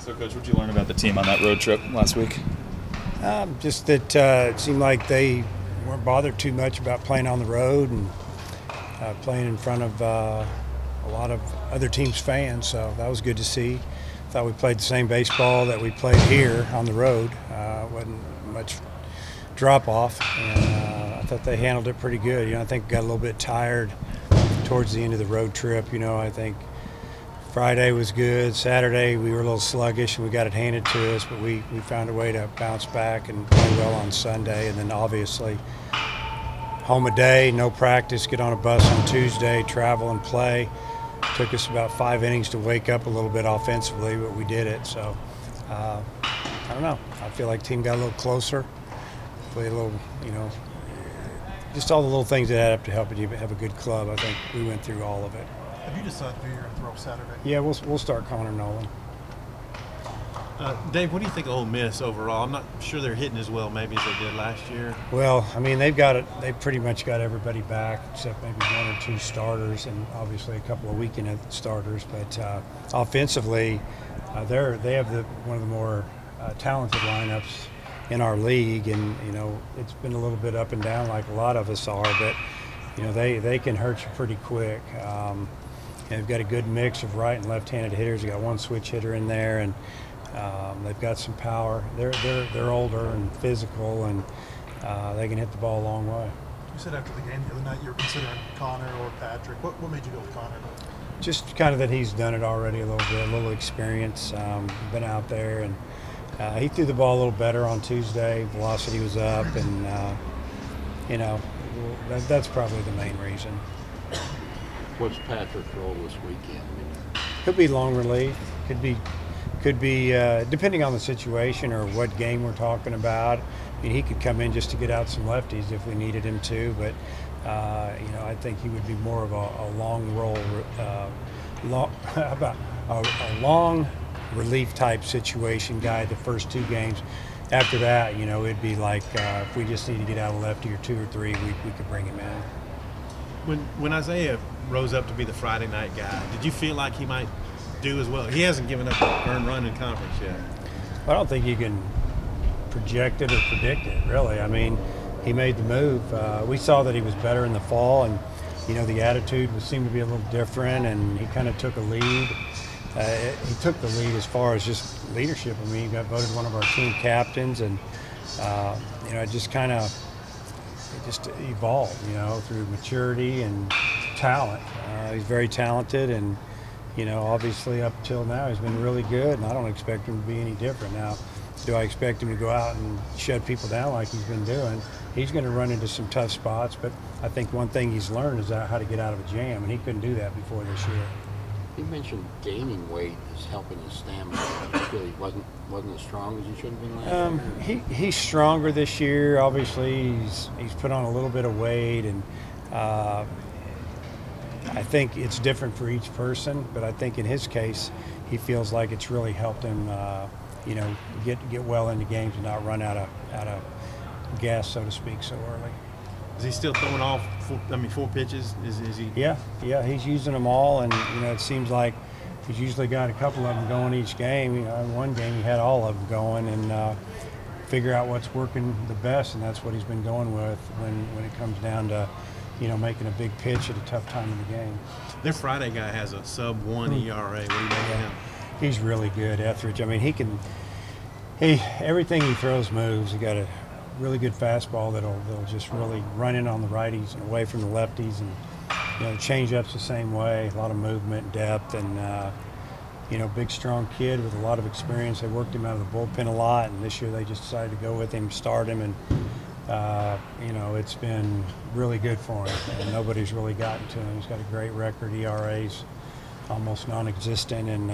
So, Coach, what did you learn about the team on that road trip last week? Just that it seemed like they weren't bothered too much about playing on the road and playing in front of a lot of other teams' fans. So that was good to see. Thought we played the same baseball that we played here on the road. Wasn't much drop off, and I thought they handled it pretty good. I think we got a little bit tired towards the end of the road trip. I think Friday was good. Saturday we were a little sluggish and we got it handed to us, but we found a way to bounce back and play well on Sunday. And then obviously home a day, no practice, get on a bus on Tuesday, travel and play. Took us about 5 innings to wake up a little bit offensively, but we did it. So I don't know. I feel like the team got a little closer, played a little, just all the little things that add up to helping you have a good club. I think we went through all of it. Have you decided who you're going to throw Saturday? Yeah, we'll start Connor Nolan. Dave, what do you think of Ole Miss overall? I'm not sure they're hitting as well maybe as they did last year. Well, I mean, they've pretty much got everybody back except maybe 1 or 2 starters and obviously a couple of weekend starters. But offensively, they have one of the more talented lineups in our league, and it's been a little bit up and down like a lot of us are, but they can hurt you pretty quick. And they've got a good mix of right and left-handed hitters. They got 1 switch hitter in there, and they've got some power. They're older and physical, and they can hit the ball a long way. You said after the game the other night you were considering Connor or Patrick. What made you go with Connor? Just kind of that he's done it already a little bit, a little experience, been out there, and he threw the ball a little better on Tuesday. Velocity was up, and that's probably the main reason. What's Patrick's role this weekend? Could be long relief. Could be depending on the situation or what game we're talking about. I mean, he could come in just to get out some lefties if we needed him to. But I think he would be more of a long roll, a long relief type situation guy the first 2 games. After that, it'd be like if we just need to get out a lefty or 2 or 3, we could bring him in. When Isaiah rose up to be the Friday night guy, did you feel like he might do as well? He hasn't given up an earned run in conference yet. I don't think you can project it or predict it, really. I mean, he made the move. We saw that he was better in the fall, and the attitude seemed to be a little different, and he kind of took a lead. He took the lead as far as just leadership. I mean, he got voted one of our team captains, and it just evolved, through maturity and talent. He's very talented, and obviously up till now he's been really good, and I don't expect him to be any different. Now, do I expect him to go out and shut people down like he's been doing? He's going to run into some tough spots, but I think one thing he's learned is how to get out of a jam, and he couldn't do that before this year. He mentioned gaining weight is helping his stamina. I feel he wasn't as strong as he should have been last year. He's stronger this year. Obviously, he's put on a little bit of weight, and I think it's different for each person. But I think in his case, he feels like it's really helped him, get well into games and not run out of gas, so to speak, so early. Is he still throwing off 4 pitches? Is he? Yeah, he's using them all, and it seems like he's usually got a couple of them going each game. In one game he had all of them going, and figure out what's working the best, and that's what he's been going with when it comes down to making a big pitch at a tough time in the game. Their Friday guy has a sub-1 ERA. What do you make of him? He's really good, Etheridge. I mean, everything he throws moves. He got a really good fastball that'll just really run in on the righties and away from the lefties, and change-ups the same way. A lot of movement, depth, and big strong kid with a lot of experience. They worked him out of the bullpen a lot, and this year they just decided to go with him, start him, and it's been really good for him. And nobody's really gotten to him. He's got a great record. ERA's almost non-existent, and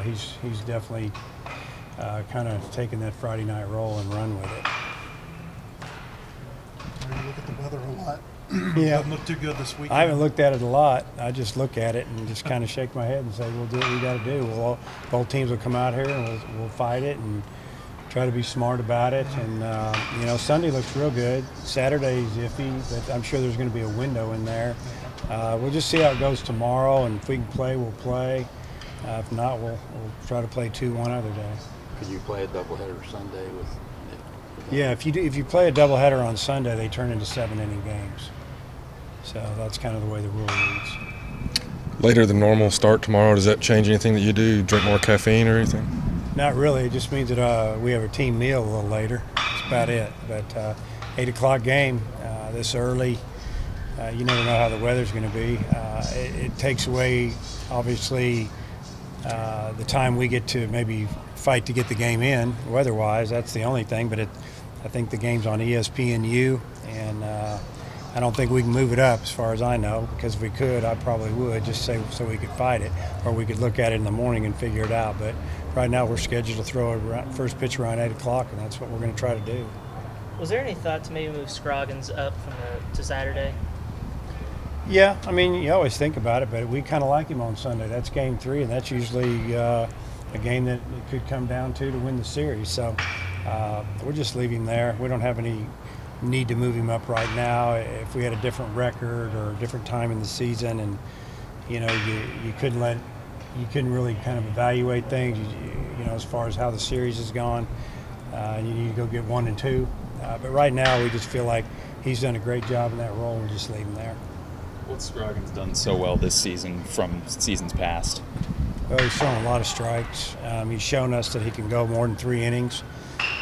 he's definitely kind of taken that Friday night role and run with it. You look at the weather a lot. Yeah. Doesn't look too good this weekend. I haven't looked at it a lot. I just look at it and just kind of shake my head and say, we'll do what we got to do. Both teams will come out here and we'll fight it and try to be smart about it. And, Sunday looks real good. Saturday's iffy, but I'm sure there's going to be a window in there. We'll just see how it goes tomorrow, and if we can play, we'll play. If not, we'll try to play 2 one other day. Could you play a doubleheader Sunday with? Yeah, if you play a doubleheader on Sunday, they turn into 7-inning games. So that's kind of the way the rule reads. Later than normal start tomorrow, does that change anything that you do? Drink more caffeine or anything? Not really. It just means that we have a team meal a little later. That's about it. But 8 o'clock game this early, you never know how the weather's going to be. It takes away, obviously, the time we get to maybe fight to get the game in weather-wise. That's the only thing. But I think the game's on ESPNU, and I don't think we can move it up as far as I know, because if we could, I probably would, just say so we could fight it, or we could look at it in the morning and figure it out. But right now we're scheduled to throw a first pitch around 8 o'clock, and that's what we're going to try to do. Was there any thought to maybe move Scroggins up to Saturday? Yeah, I mean, you always think about it, but we kind of like him on Sunday. That's game 3, and that's usually a game that it could come down to win the series. So we'll just leave him there. We don't have any need to move him up right now. If we had a different record or a different time in the season, and you couldn't really kind of evaluate things, you know, as far as how the series has gone. You need to go get 1 and 2. But right now, we just feel like he's done a great job in that role, and we'll just leave him there. What's Scroggins done so well this season from seasons past? Well, he's thrown a lot of strikes. He's shown us that he can go more than 3 innings.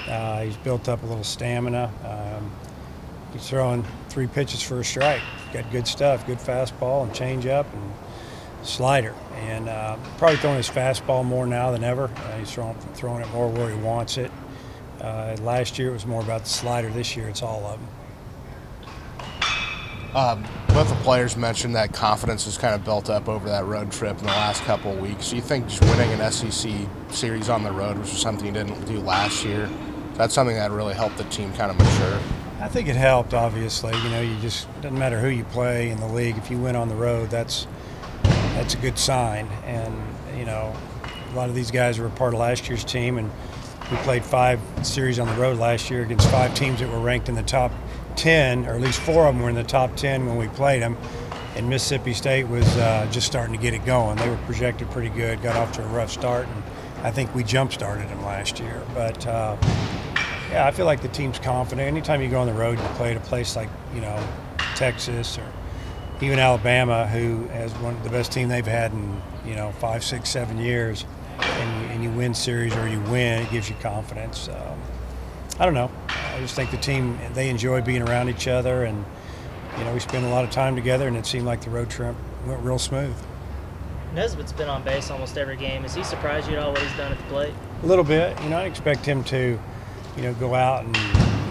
He's built up a little stamina. He's throwing 3 pitches for a strike. Got good stuff, good fastball and changeup and slider. And probably throwing his fastball more now than ever. He's throwing it more where he wants it. Last year it was more about the slider. This year it's all of them. Both the players mentioned that confidence has kind of built up over that road trip in the last couple of weeks. Do you think just winning an SEC series on the road, which was something you didn't do last year, that's something that really helped the team kind of mature? I think it helped, obviously. You know, doesn't matter who you play in the league. If you win on the road, that's a good sign. And, you know, a lot of these guys were a part of last year's team, and we played 5 series on the road last year against 5 teams that were ranked in the top 10, or at least 4 of them were in the top 10 when we played them. And Mississippi State was just starting to get it going. They were projected pretty good, got off to a rough start, and I think we jump-started them last year. But, yeah, I feel like the team's confident. Anytime you go on the road, you play at a place like, you know, Texas or even Alabama, who has one of the best team they've had in, you know, 5, 6, 7 years, and you win series or you win, it gives you confidence. I don't know. I just think the team, they enjoy being around each other, and, you know, we spend a lot of time together, and it seemed like the road trip went real smooth. Nesbitt's been on base almost every game. Has he surprised you at all what he's done at the plate? A little bit. You know, I expect him to, you know, go out and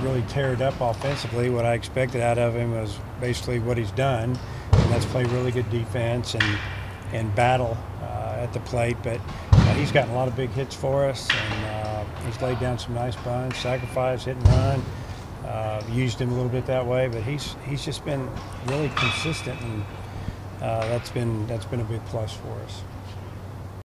really tear it up offensively. What I expected out of him was basically what he's done, and that's play really good defense and battle at the plate. But he's gotten a lot of big hits for us, and he's laid down some nice bunts, sacrifice, hit and run. Used him a little bit that way, but he's just been really consistent, and that's been a big plus for us.